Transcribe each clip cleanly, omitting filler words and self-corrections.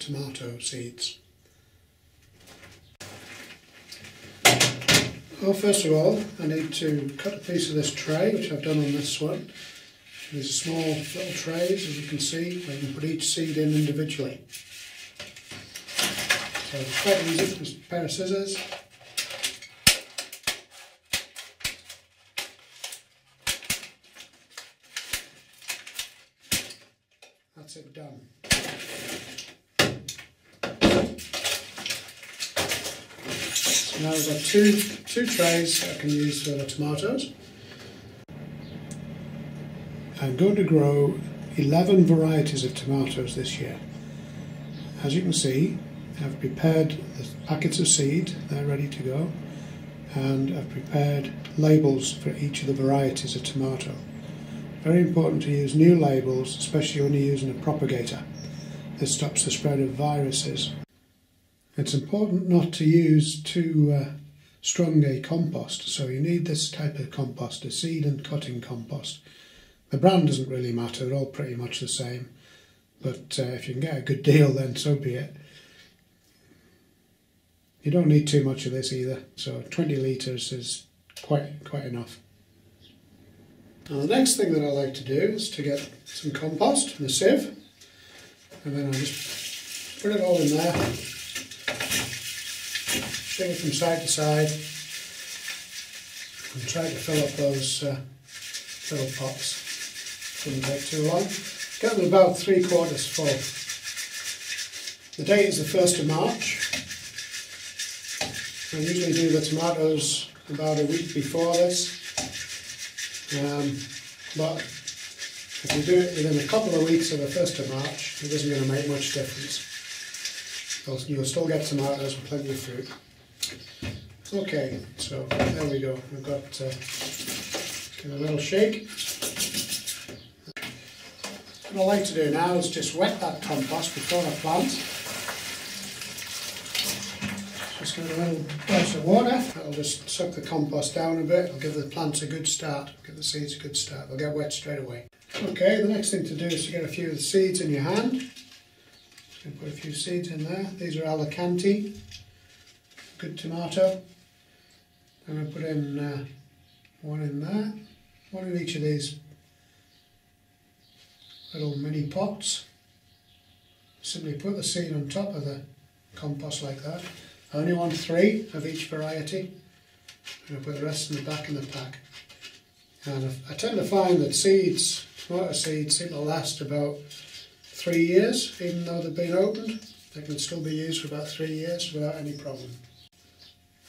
tomato seeds. Well, first of all, I need to cut a piece of this tray, which I've done on this one. These are small little trays, as you can see, where you can put each seed in individually. So it's quite easy, just a pair of scissors. That's it, done. So now I've got two trays that I can use for the tomatoes. I'm going to grow 11 varieties of tomatoes this year. As you can see, I've prepared the packets of seed, they're ready to go, and I've prepared labels for each of the varieties of tomato. Very important to use new labels, especially when you're using a propagator. This stops the spread of viruses. It's important not to use too strong a compost, so you need this type of compost, a seed and cutting compost. The brand doesn't really matter, they're all pretty much the same, but if you can get a good deal, then so be it. You don't need too much of this either, so 20 litres is quite enough. Now the next thing that I like to do is to get some compost in a sieve, and then I'll just put it all in there, shake it from side to side, and try to fill up those little pots. Shouldn't take too long. Get them about 3/4 full. The date is the 1st of March. I usually do the tomatoes about a week before this, but if you do it within a couple of weeks of the 1st of March, it isn't going to make much difference. You'll still get tomatoes with plenty of fruit. Okay, so there we go. We've got give it a little shake. What I like to do now is just wet that compost before I plant. Just give it a little dash of water. That'll just suck the compost down a bit. It'll give the plants a good start, give the seeds a good start. They'll get wet straight away. Okay, the next thing to do is to get a few of the seeds in your hand. Just going to put a few seeds in there. These are Alicante, good tomato. I'm going to put in one in there, one in each of these little mini pots. Simply put the seed on top of the compost like that. I only want 3 of each variety. I'm going to put the rest in the back of the pack. And I tend to find that seeds, tomato seeds, seem to last about 3 years, even though they've been opened. They can still be used for about 3 years without any problem.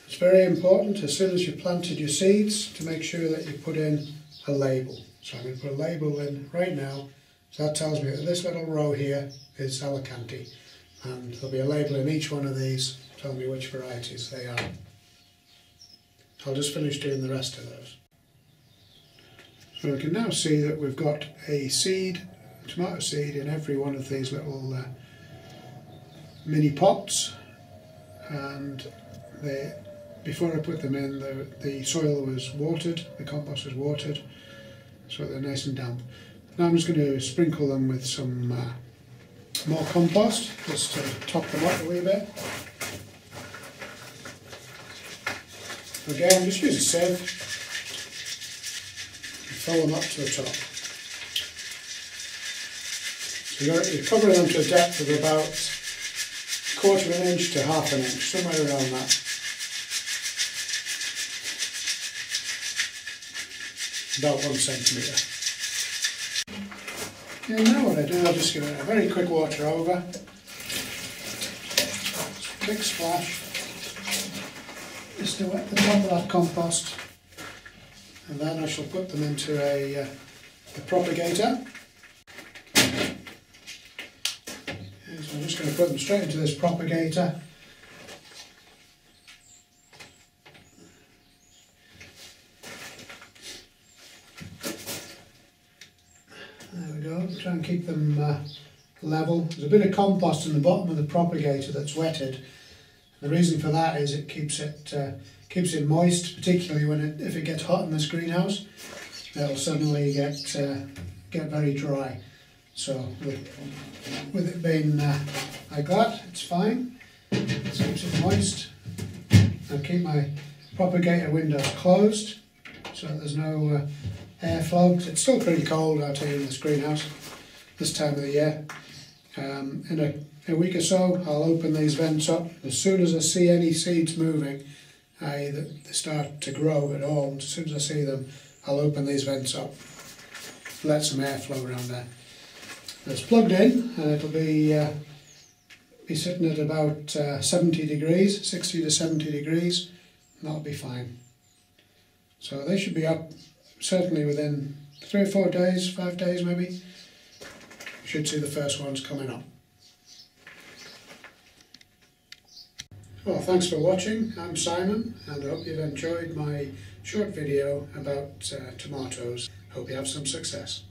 It's very important, as soon as you've planted your seeds, to make sure that you put in a label. So I'm going to put a label in right now. So that tells me that this little row here is Alicante, and there'll be a label in each one of these telling me which varieties they are. I'll just finish doing the rest of those. So we can now see that we've got a seed, tomato seed, in every one of these little mini pots, and before I put them in, the soil was watered, the compost was watered, so they're nice and damp. Now I'm just going to sprinkle them with some more compost, just to top them up a wee bit. Again, just use a sieve and fill them up to the top. So you're covering them to a depth of about 1/4 of an inch to 1/2 inch, somewhere around that. About 1 centimetre. And now what I do, I'll just give it a very quick water over. Just a quick splash. Just to wet the top of that compost. And then I shall put them into the propagator. And so I'm just going to put them straight into this propagator. There we go, try and keep them level. There's a bit of compost in the bottom of the propagator that's wetted. The reason for that is it keeps it moist, particularly if it gets hot in this greenhouse. It'll suddenly get very dry. So with it being like that, it's fine. It keeps it moist. I'll keep my propagator windows closed so that there's no airflow. It's still pretty cold out here in this greenhouse this time of the year. In a week or so I'll open these vents up. As soon as I see any seeds moving, they start to grow at all, as soon as I see them I'll open these vents up, let some air flow around there. It's plugged in and it'll be sitting at about 70 degrees, 60 to 70 degrees, and that'll be fine. So they should be up certainly within 3 or 4 days, 5 days maybe. You should see the first ones coming up. Well, thanks for watching. I'm Simon and I hope you've enjoyed my short video about tomatoes. Hope you have some success.